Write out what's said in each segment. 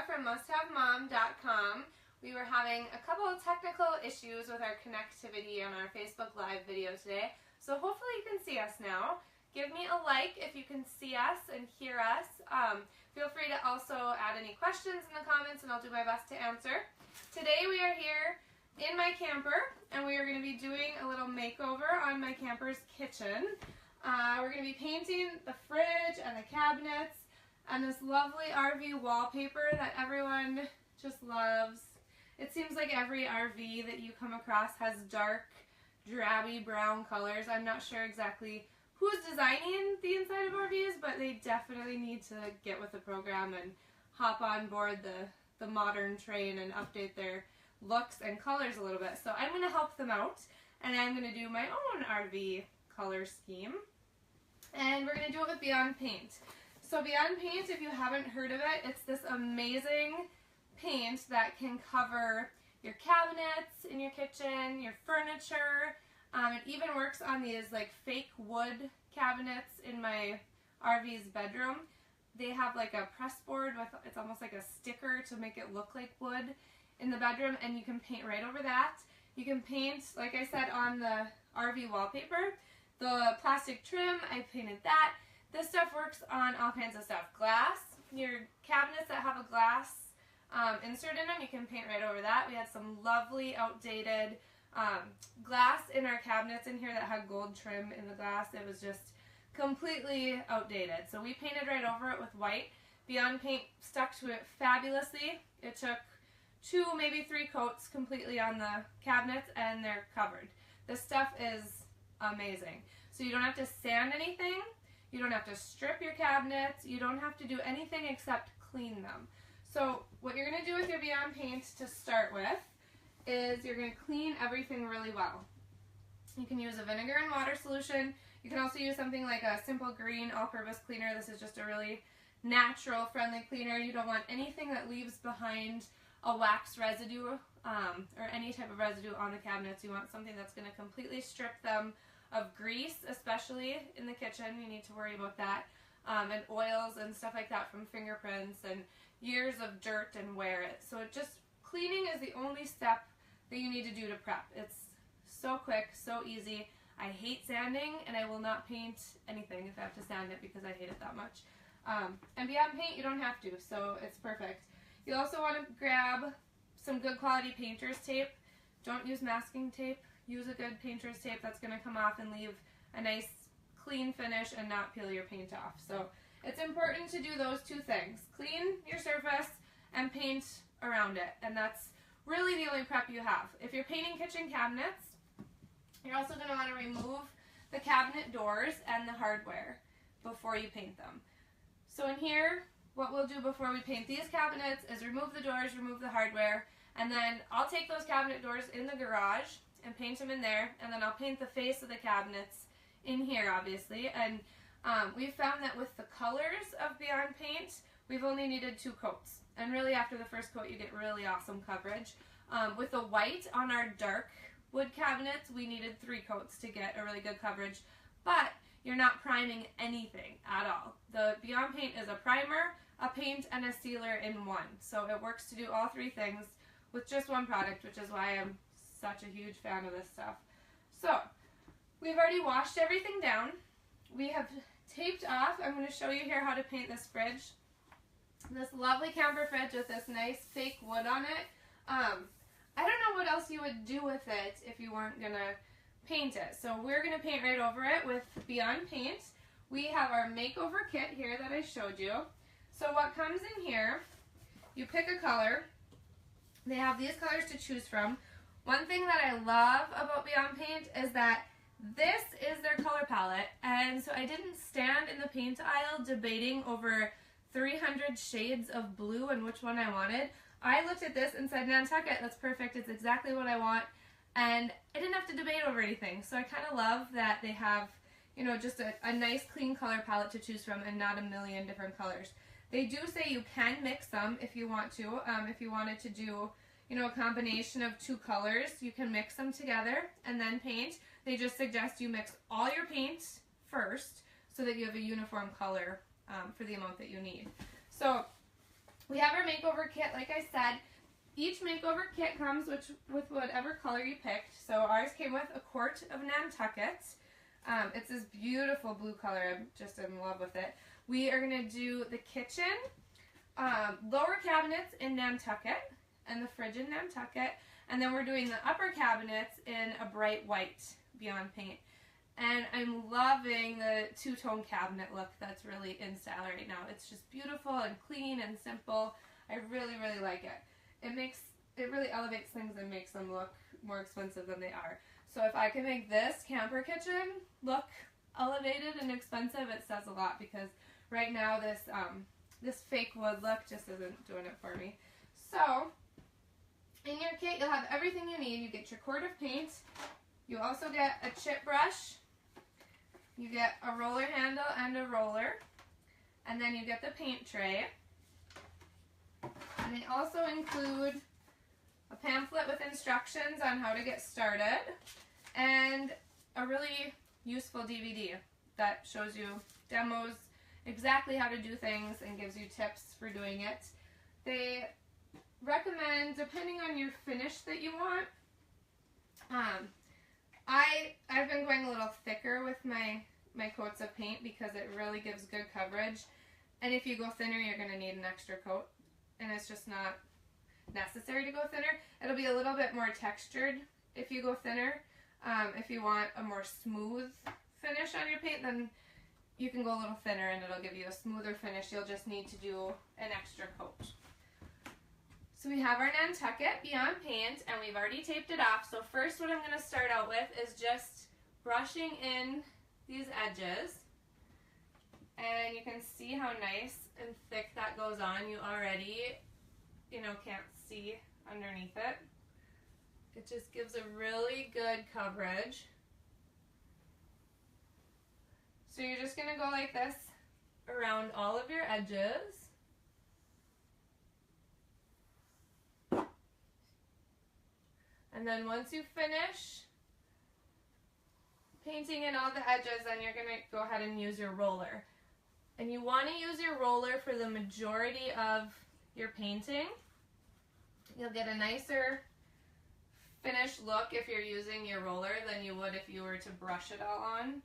from musthavemom.com. We were having a couple of technical issues with our connectivity on our Facebook Live video today, so hopefully you can see us now. Give me a like if you can see us and hear us. Feel free to also add any questions in the comments and I'll do my best to answer. Today we are here in my camper and we are going to be doing a little makeover on my camper's kitchen. We're going to be painting the fridge and the cabinets and this lovely RV wallpaper that everyone just loves. It seems like every RV that you come across has dark, drabby brown colors. I'm not sure exactly who's designing the inside of RVs, but they definitely need to get with the program and hop on board the modern train and update their looks and colors a little bit. So I'm going to help them out and I'm going to do my own RV color scheme. And we're going to do it with Beyond Paint. So Beyond Paint, if you haven't heard of it, it's this amazing paint that can cover your cabinets in your kitchen, your furniture. It even works on these like fake wood cabinets in my RV's bedroom. They have like a press board with, it's almost like a sticker to make it look like wood in the bedroom, and you can paint right over that. You can paint, like I said, on the RV wallpaper. The plastic trim, I painted that. This stuff works on all kinds of stuff. Glass, your cabinets that have a glass insert in them, you can paint right over that. We had some lovely outdated glass in our cabinets in here that had gold trim in the glass. It was just completely outdated. So we painted right over it with white. Beyond Paint stuck to it fabulously. It took 2, maybe 3 coats completely on the cabinets and they're covered. This stuff is amazing. So you don't have to sand anything. You don't have to strip your cabinets. You don't have to do anything except clean them. So what you're going to do with your Beyond Paint to start with is you're going to clean everything really well. You can use a vinegar and water solution. You can also use something like a simple green all-purpose cleaner. This is just a really natural, friendly cleaner. You don't want anything that leaves behind a wax residue or any type of residue on the cabinets. You want something that's going to completely strip them of grease, especially in the kitchen. You need to worry about that. And oils and stuff like that from fingerprints and years of dirt and wear it. So cleaning is the only step that you need to do to prep. It's so quick, so easy. I hate sanding and I will not paint anything if I have to sand it because I hate it that much. And Beyond Paint, you don't have to, so it's perfect. You also want to grab some good quality painter's tape. Don't use masking tape. Use a good painter's tape that's going to come off and leave a nice clean finish and not peel your paint off. So it's important to do those 2 things. Clean your surface and paint around it. And that's really the only prep you have. If you're painting kitchen cabinets, you're also going to want to remove the cabinet doors and the hardware before you paint them. So in here, what we'll do before we paint these cabinets is remove the doors, remove the hardware, and then I'll take those cabinet doors in the garage and paint them in there, and then I'll paint the face of the cabinets in here, obviously. And we've found that with the colors of Beyond Paint, we've only needed 2 coats. And really after the first coat, you get really awesome coverage. With the white on our dark wood cabinets, we needed 3 coats to get a really good coverage. But you're not priming anything at all. The Beyond Paint is a primer, a paint, and a sealer in one. So it works to do all 3 things with just one product, which is why I'm such a huge fan of this stuff. So we've already washed everything down. We have taped off. I'm going to show you here how to paint this fridge. This lovely camper fridge with this nice fake wood on it. I don't know what else you would do with it if you weren't going to paint it. So we're going to paint right over it with Beyond Paint. We have our Makeover kit here that I showed you. So what comes in here, you pick a color. They have these colors to choose from. One thing that I love about Beyond Paint is that this is their color palette, and so I didn't stand in the paint aisle debating over 300 shades of blue and which one I wanted. I looked at this and said, Nantucket, that's perfect, it's exactly what I want, and I didn't have to debate over anything. So I kind of love that they have, you know, just a nice clean color palette to choose from and not a million different colors. They do say you can mix them if you want to. If you wanted to do, you know, a combination of 2 colors, you can mix them together and then paint. They just suggest you mix all your paint first so that you have a uniform color for the amount that you need. So We have our makeover kit, like I said. Each makeover kit comes with whatever color you picked. So ours came with a quart of Nantucket. It's this beautiful blue color. I'm just in love with it. We are going to do the kitchen, lower cabinets in Nantucket, and the fridge in Nantucket. And then we're doing the upper cabinets in a bright white Beyond Paint. And I'm loving the two-tone cabinet look that's really in style right now. It's just beautiful and clean and simple. I really, really like it. It really elevates things and makes them look more expensive than they are. So if I can make this camper kitchen look elevated and expensive, it says a lot, because right now this fake wood look just isn't doing it for me. So in your kit, you'll have everything you need. You get your quart of paint. You also get a chip brush. You get a roller handle and a roller. And then you get the paint tray. And they also include a pamphlet with instructions on how to get started and a really useful DVD that shows you demos exactly how to do things and gives you tips for doing it. They recommend, depending on your finish that you want, I've been going a little thicker with my coats of paint because it really gives good coverage. And if you go thinner, you're going to need an extra coat. And it's just not necessary to go thinner. It'll be a little bit more textured if you go thinner. If you want a more smooth finish on your paint, then you can go a little thinner and it'll give you a smoother finish. You'll just need to do an extra coat. So we have our Nantucket Beyond Paint, and we've already taped it off. So first what I'm going to start out with is just brushing in these edges. And you can see how nice and thick that goes on. You already, can't see underneath it. It just gives a really good coverage. So you're just going to go like this around all of your edges. And then once you finish painting in all the edges, then you're going to go ahead and use your roller. And you want to use your roller for the majority of your painting. You'll get a nicer finished look if you're using your roller than you would if you were to brush it all on.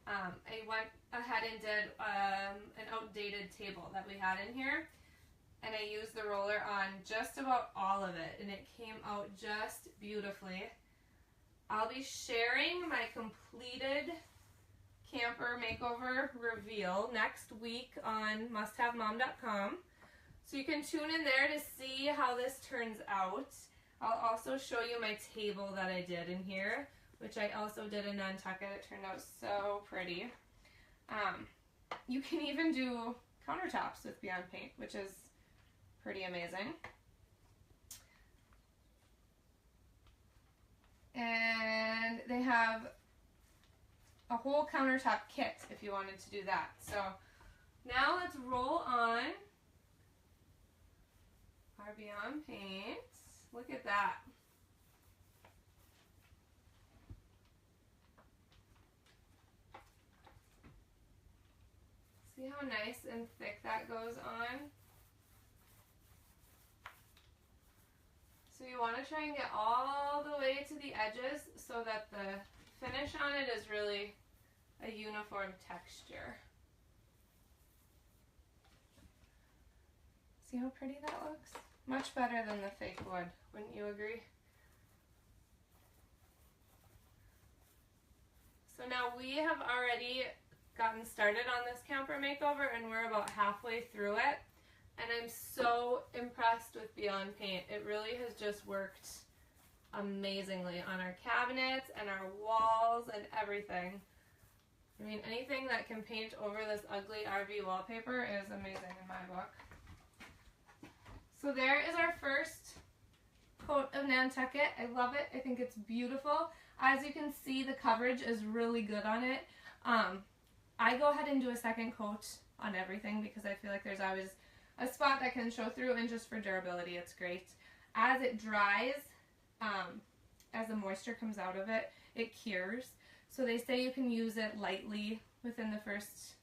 I went ahead and did an outdated table that we had in here, and I used the roller on just about all of it, and it came out just beautifully. I'll be sharing my completed camper makeover reveal next week on musthavemom.com, so you can tune in there to see how this turns out. I'll also show you my table that I did in here, which I also did in Nantucket. It turned out so pretty. You can even do countertops with Beyond Paint, which is pretty amazing. And they have a whole countertop kit if you wanted to do that. So now let's roll on our Beyond Paint. Look at that. See how nice and thick that goes on? So you want to try and get all the way to the edges so that the finish on it is really a uniform texture. See how pretty that looks? Much better than the fake wood, wouldn't you agree? So now we have already gotten started on this camper makeover, and we're about halfway through it. And I'm so impressed with Beyond Paint. It really has just worked amazingly on our cabinets and our walls and everything. I mean, anything that can paint over this ugly RV wallpaper is amazing in my book. So there is our first coat of Nantucket. I love it. I think it's beautiful. As you can see, the coverage is really good on it. I go ahead and do a second coat on everything because I feel like there's always a spot that can show through, and just for durability, it's great. As it dries, as the moisture comes out of it, it cures. So they say you can use it lightly within the first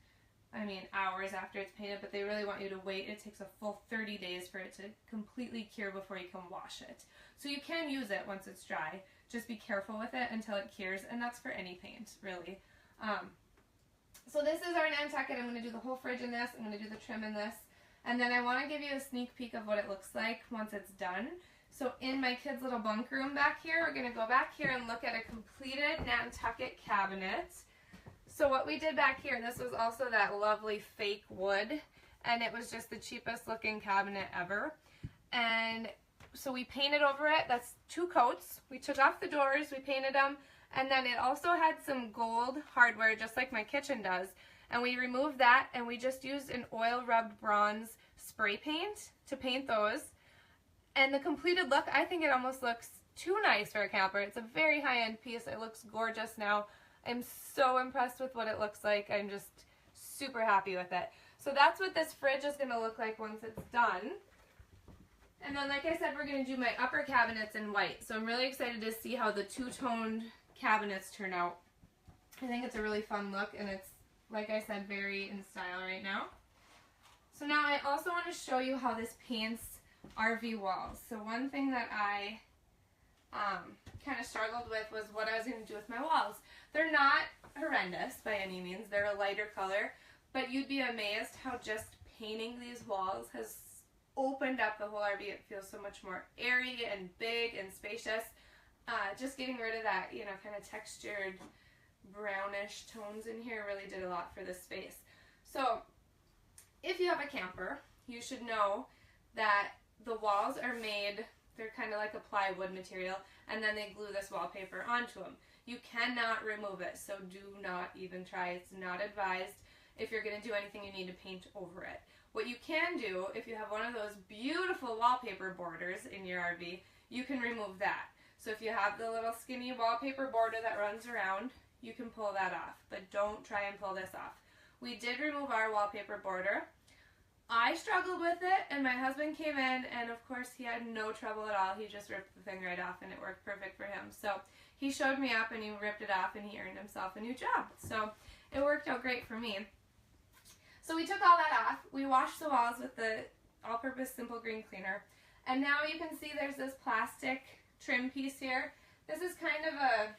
I mean, hours after it's painted, but they really want you to wait. It takes a full 30 days for it to completely cure before you can wash it. So you can use it once it's dry. Just be careful with it until it cures, and that's for any paint, really. So this is our Nantucket. I'm going to do the whole fridge in this. I'm going to do the trim in this. And then I want to give you a sneak peek of what it looks like once it's done. So in my kids' little bunk room back here, we're going to go back here and look at a completed Nantucket cabinet. So what we did back here, this was also that lovely fake wood, and it was just the cheapest looking cabinet ever. And so we painted over it. That's 2 coats. We took off the doors, we painted them, and then it also had some gold hardware, just like my kitchen does. And we removed that, and we just used an oil rubbed bronze spray paint to paint those. And the completed look, I think it almost looks too nice for a camper. It's a very high-end piece. It looks gorgeous now. I'm so impressed with what it looks like. I'm just super happy with it. So that's what this fridge is going to look like once it's done. And then, like I said, we're going to do my upper cabinets in white. So I'm really excited to see how the two-toned cabinets turn out. I think it's a really fun look, and it's, like I said, very in style right now. So now I also want to show you how this paints RV walls. So one thing that I kind of struggled with was what I was going to do with my walls. They're not horrendous by any means. They're a lighter color, but you'd be amazed how just painting these walls has opened up the whole RV. It feels so much more airy and big and spacious. Just getting rid of that, you know, kind of textured brownish tones in here really did a lot for this space. So if you have a camper, you should know that the walls are made, they're kind of like a plywood material, and then they glue this wallpaper onto them. You cannot remove it, so do not even try. It's not advised. If you're going to do anything, you need to paint over it. What you can do, if you have one of those beautiful wallpaper borders in your RV, you can remove that. So if you have the little skinny wallpaper border that runs around, you can pull that off, but don't try and pull this off. We did remove our wallpaper border. I struggled with it, and my husband came in, and of course he had no trouble at all. He just ripped the thing right off, and it worked perfect for him. So he showed me up, and he ripped it off, and he earned himself a new job. So it worked out great for me. So we took all that off. We washed the walls with the all-purpose simple green cleaner, and now you can see there's this plastic trim piece here. This is kind of a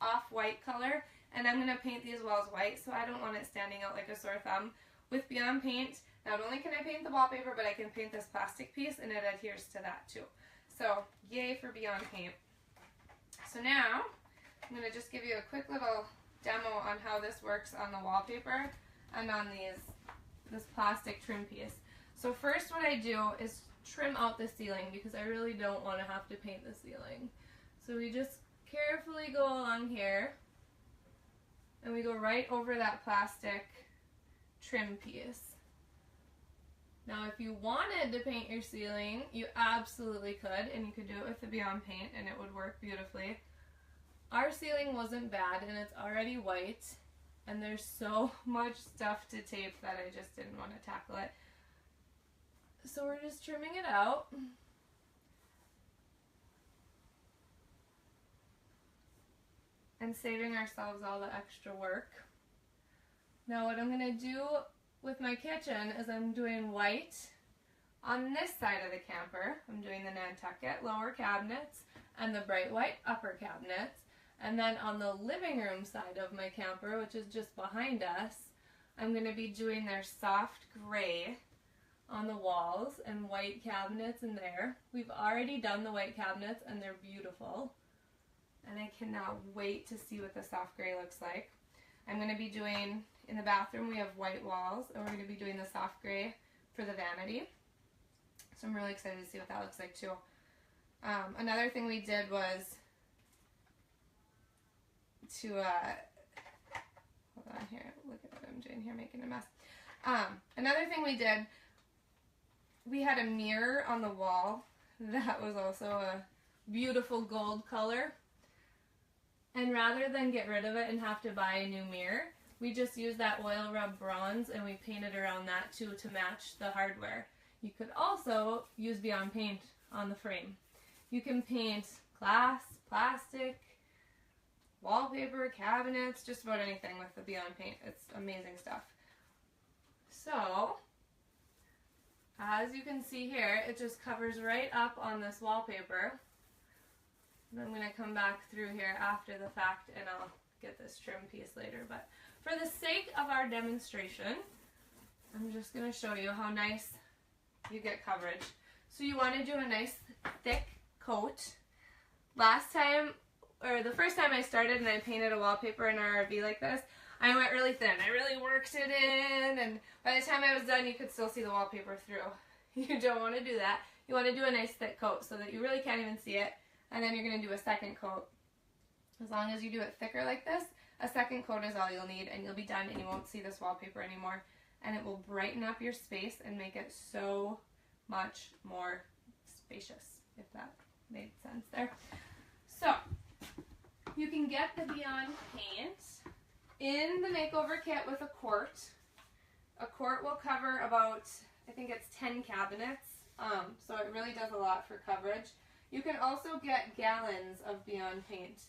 off-white color, and I'm going to paint these walls white, so I don't want it standing out like a sore thumb. With Beyond Paint, not only can I paint the wallpaper, but I can paint this plastic piece, and it adheres to that too. So, yay for Beyond Paint. So now, I'm going to just give you a quick little demo on how this works on the wallpaper and on this plastic trim piece. So first what I do is trim out the ceiling, because I really don't want to have to paint the ceiling. So we just carefully go along here, and we go right over that plastic trim piece. Now if you wanted to paint your ceiling, you absolutely could, and you could do it with the Beyond Paint and it would work beautifully. Our ceiling wasn't bad, and it's already white, and there's so much stuff to tape that I just didn't want to tackle it. So we're just trimming it out. And saving ourselves all the extra work. Now what I'm going to do with my kitchen is I'm doing white on this side of the camper. I'm doing the Nantucket lower cabinets and the bright white upper cabinets. And then on the living room side of my camper, which is just behind us, I'm going to be doing their soft gray on the walls and white cabinets in there. We've already done the white cabinets, and they're beautiful. And I cannot wait to see what the soft gray looks like. I'm going to be doing, in the bathroom we have white walls, and we're going to be doing the soft gray for the vanity. So I'm really excited to see what that looks like too. Another thing we did was to, hold on here, look at what I'm doing here, making a mess. Another thing we did, we had a mirror on the wall that was also a beautiful gold color. And rather than get rid of it and have to buy a new mirror, we just used that oil rub bronze and we painted around that too to match the hardware. You could also use Beyond Paint on the frame. You can paint glass, plastic, wallpaper, cabinets, just about anything with the Beyond Paint. It's amazing stuff. So, as you can see here, it just covers right up on this wallpaper. And I'm going to come back through here after the fact and I'll get this trim piece later. But for the sake of our demonstration, I'm just going to show you how nice you get coverage. So you want to do a nice thick coat. Last time, or the first time I started and I painted a wallpaper in our RV like this, I went really thin. I really worked it in, and by the time I was done, you could still see the wallpaper through. You don't want to do that. You want to do a nice thick coat so that you really can't even see it, and then you're going to do a second coat. As long as you do it thicker like this, a second coat is all you'll need, and you'll be done, and you won't see this wallpaper anymore, and it will brighten up your space and make it so much more spacious, if that made sense there. So, you can get the Beyond Paint in the Makeover kit with a quart. A quart will cover about, I think it's 10 cabinets, so it really does a lot for coverage. You can also get gallons of Beyond Paint.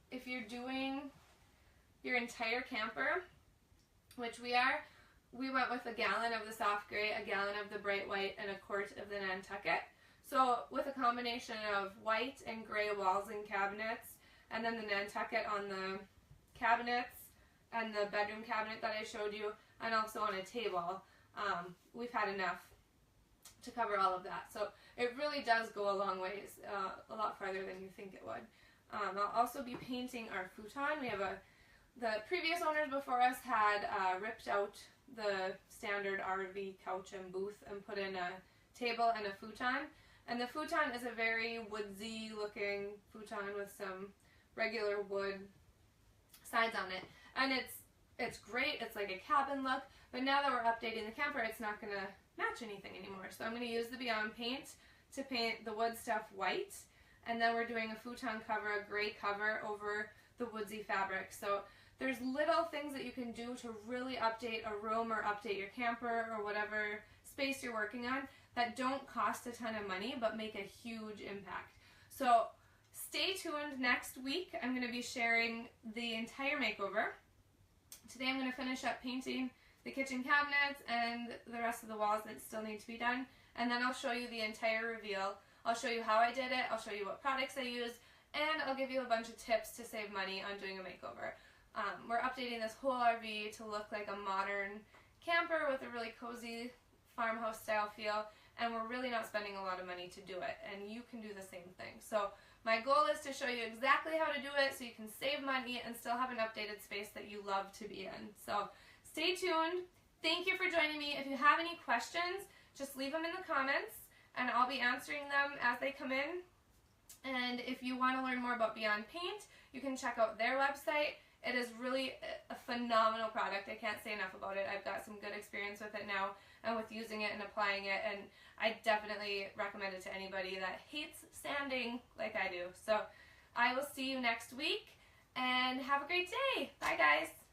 If you're doing your entire camper, which we are, we went with a gallon of the soft gray, a gallon of the bright white, and a quart of the Nantucket. So with a combination of white and gray walls and cabinets, and then the Nantucket on the cabinets and the bedroom cabinet that I showed you, and also on a table, we've had enough to cover all of that. So it really does go a long ways, a lot farther than you think it would. I'll also be painting our futon. We have the previous owners before us had ripped out the standard RV couch and booth and put in a table and a futon. And the futon is a very woodsy looking futon with some regular wood sides on it. And it's great, it's like a cabin look, but now that we're updating the camper, it's not going to match anything anymore. So I'm going to use the Beyond Paint to paint the wood stuff white, and then we're doing a futon cover, a gray cover over the woodsy fabric. So there's little things that you can do to really update a room or update your camper or whatever space you're working on that don't cost a ton of money but make a huge impact. So stay tuned. Next week I'm going to be sharing the entire makeover. Today I'm going to finish up painting the kitchen cabinets and the rest of the walls that still need to be done, and then I'll show you the entire reveal. I'll show you how I did it, I'll show you what products I used, and I'll give you a bunch of tips to save money on doing a makeover. We're updating this whole RV to look like a modern camper with a really cozy farmhouse style feel, and we're really not spending a lot of money to do it, and you can do the same thing. So my goal is to show you exactly how to do it so you can save money and still have an updated space that you love to be in. So stay tuned. Thank you for joining me. If you have any questions, just leave them in the comments and I'll be answering them as they come in. And if you want to learn more about Beyond Paint, you can check out their website. It is really a phenomenal product. I can't say enough about it. I've got some good experience with it now and with using it and applying it, and I definitely recommend it to anybody that hates sanding like I do. So I will see you next week, and have a great day. Bye guys.